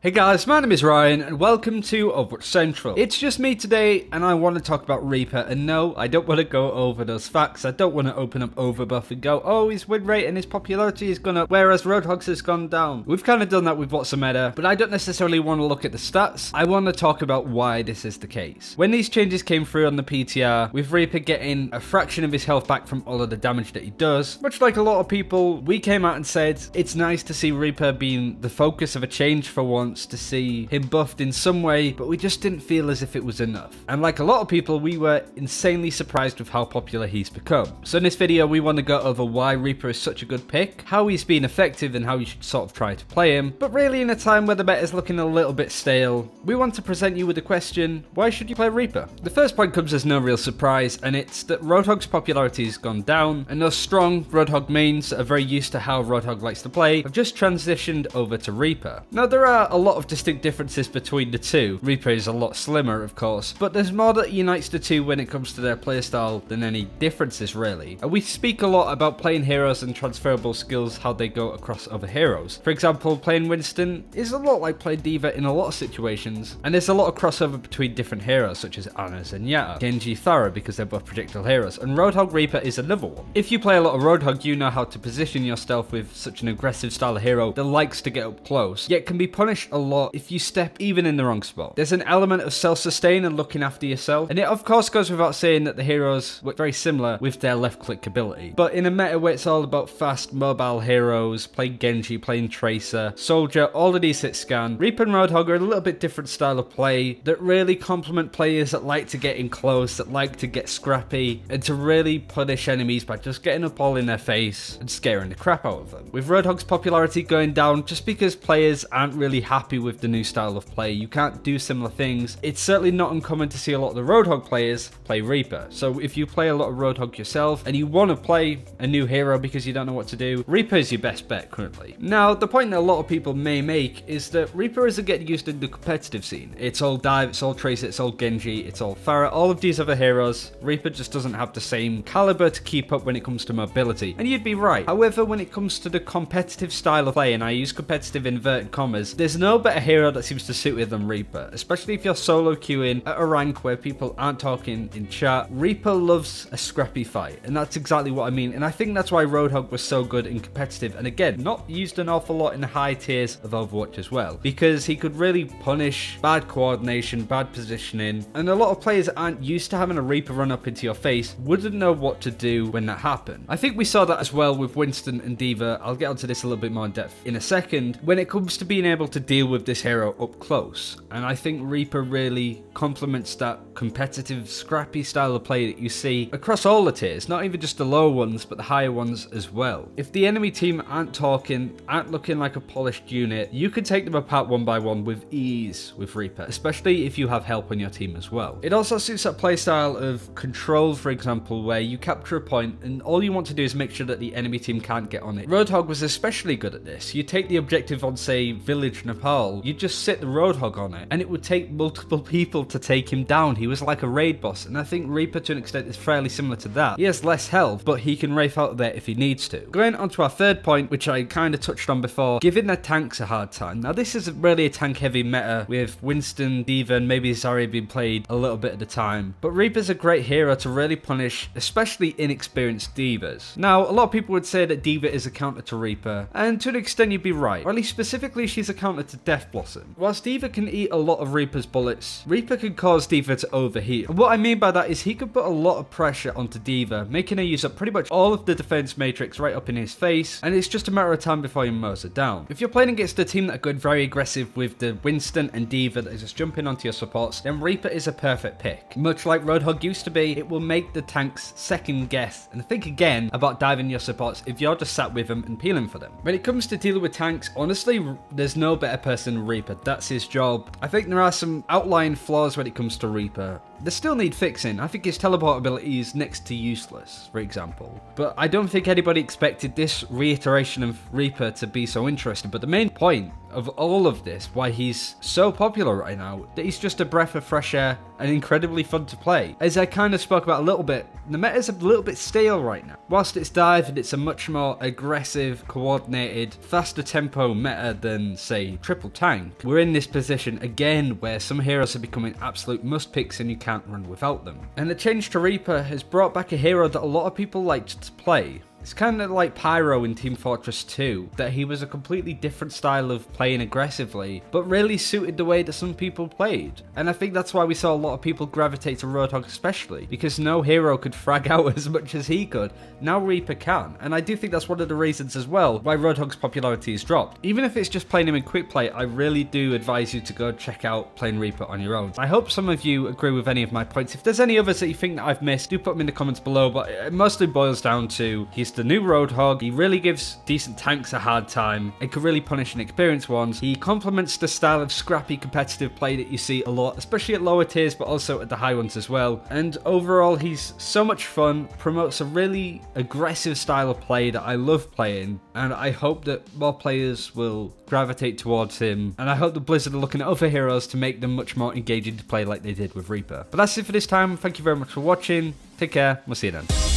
Hey guys, my name is Ryan and welcome to Overwatch Central. It's just me today and I want to talk about Reaper, and no, I don't want to go over those facts. I don't want to open up Overbuff and go, oh, his win rate and his popularity is gone up, whereas Roadhog's has gone down. We've kind of done that with What's a Meta, but I don't necessarily want to look at the stats. I want to talk about why this is the case. When these changes came through on the PTR, with Reaper getting a fraction of his health back from all of the damage that he does, much like a lot of people, we came out and said, it's nice to see Reaper being the focus of a change for once, to see him buffed in some way, but we just didn't feel as if it was enough. And like a lot of people, we were insanely surprised with how popular he's become. So in this video, we want to go over why Reaper is such a good pick, how he's been effective and how you should sort of try to play him. But really, in a time where the meta is looking a little bit stale, we want to present you with the question, why should you play Reaper? The first point comes as no real surprise, and it's that Roadhog's popularity has gone down, and those strong Roadhog mains that are very used to how Roadhog likes to play have just transitioned over to Reaper. Now, there are a lot of distinct differences between the two. Reaper is a lot slimmer, of course, but there's more that unites the two when it comes to their playstyle than any differences, really. And we speak a lot about playing heroes and transferable skills, how they go across other heroes. For example, playing Winston is a lot like playing D.Va in a lot of situations, and there's a lot of crossover between different heroes, such as Ana Zenyatta, Genji, Thara, because they're both projectile heroes, and Roadhog Reaper is another one. If you play a lot of Roadhog, you know how to position yourself with such an aggressive style of hero that likes to get up close, yet can be punished a lot if you step even in the wrong spot. There's an element of self-sustain and looking after yourself, and it of course goes without saying that the heroes work very similar with their left click ability. But in a meta where it's all about fast mobile heroes, playing Genji, playing Tracer, Soldier, all of these hit scan, Reaper and Roadhog are a little bit different style of play that really complement players that like to get in close, that like to get scrappy, and to really punish enemies by just getting up all in their face and scaring the crap out of them. With Roadhog's popularity going down just because players aren't really happy with the new style of play, you can't do similar things, it's certainly not uncommon to see a lot of the Roadhog players play Reaper. So if you play a lot of Roadhog yourself and you want to play a new hero because you don't know what to do, Reaper is your best bet currently. Now, the point that a lot of people may make is that Reaper isn't getting used in the competitive scene. It's all Dive, it's all Tracer, it's all Genji, it's all Thara, all of these other heroes. Reaper just doesn't have the same caliber to keep up when it comes to mobility. And you'd be right. However, when it comes to the competitive style of play, and I use competitive in inverted commas, there's no better hero that seems to suit with than Reaper, especially if you're solo queuing at a rank where people aren't talking in chat. Reaper loves a scrappy fight, and that's exactly what I mean, and I think that's why Roadhog was so good in competitive, and again, not used an awful lot in the high tiers of Overwatch as well, because he could really punish bad coordination, bad positioning, and a lot of players that aren't used to having a Reaper run up into your face wouldn't know what to do when that happened. I think we saw that as well with Winston and D.Va. I'll get onto this a little bit more in depth in a second, when it comes to being able to deal with this hero up close. And I think Reaper really complements that competitive, scrappy style of play that you see across all the tiers, not even just the lower ones, but the higher ones as well. If the enemy team aren't talking, aren't looking like a polished unit, you can take them apart one by one with ease with Reaper, especially if you have help on your team as well. It also suits that playstyle of Control, for example, where you capture a point and all you want to do is make sure that the enemy team can't get on it. Roadhog was especially good at this. You take the objective on, say, Village Nepal, you just sit the Roadhog on it, and it would take multiple people to take him down. He was like a raid boss, and I think Reaper to an extent is fairly similar to that. He has less health, but he can rafe out there if he needs to. Going on to our third point, which I kind of touched on before, giving their tanks a hard time. Now, this is really a tank heavy meta with Winston, D.Va, and maybe Zarya being played a little bit at a time, but Reaper's a great hero to really punish, especially inexperienced D.Vas. Now, a lot of people would say that D.Va is a counter to Reaper, and to an extent you'd be right, or at least specifically she's a counter to Death Blossom. Whilst D.Va can eat a lot of Reaper's bullets, Reaper can cause D.Va to overheat. And what I mean by that is he could put a lot of pressure onto D.Va, making her use up pretty much all of the defense matrix right up in his face, and it's just a matter of time before he mows her down. If you're playing against a team that are going very aggressive with the Winston and D.Va that is just jumping onto your supports, then Reaper is a perfect pick. Much like Roadhog used to be, it will make the tanks second guess and think again about diving your supports if you're just sat with them and peeling for them. When it comes to dealing with tanks, honestly, there's no better person than Reaper. That's his job. I think there are some outlying flaws when it comes to Reaper. They still need fixing. I think his teleport ability is next to useless, for example. But I don't think anybody expected this reiteration of Reaper to be so interesting. But the main point of all of this, why he's so popular right now, that he's just a breath of fresh air and incredibly fun to play. As I kind of spoke about a little bit, the meta's a little bit stale right now. Whilst it's dive and it's a much more aggressive, coordinated, faster tempo meta than, say, triple tank, we're in this position again where some heroes are becoming absolute must picks and you can't run without them. And the change to Reaper has brought back a hero that a lot of people liked to play. It's kind of like Pyro in Team Fortress 2, that he was a completely different style of playing aggressively, but really suited the way that some people played. And I think that's why we saw a lot of people gravitate to Roadhog especially, because no hero could frag out as much as he could. Now Reaper can, and I do think that's one of the reasons as well why Roadhog's popularity has dropped. Even if it's just playing him in quick play, I really do advise you to go check out playing Reaper on your own. I hope some of you agree with any of my points. If there's any others that you think that I've missed, do put them in the comments below, but it mostly boils down to he's the new Roadhog. He really gives decent tanks a hard time and can really punish inexperienced ones. He complements the style of scrappy competitive play that you see a lot, especially at lower tiers, but also at the high ones as well. And overall, he's so much fun, promotes a really aggressive style of play that I love playing, and I hope that more players will gravitate towards him, and I hope that Blizzard are looking at other heroes to make them much more engaging to play like they did with Reaper. But that's it for this time. Thank you very much for watching. Take care. We'll see you then.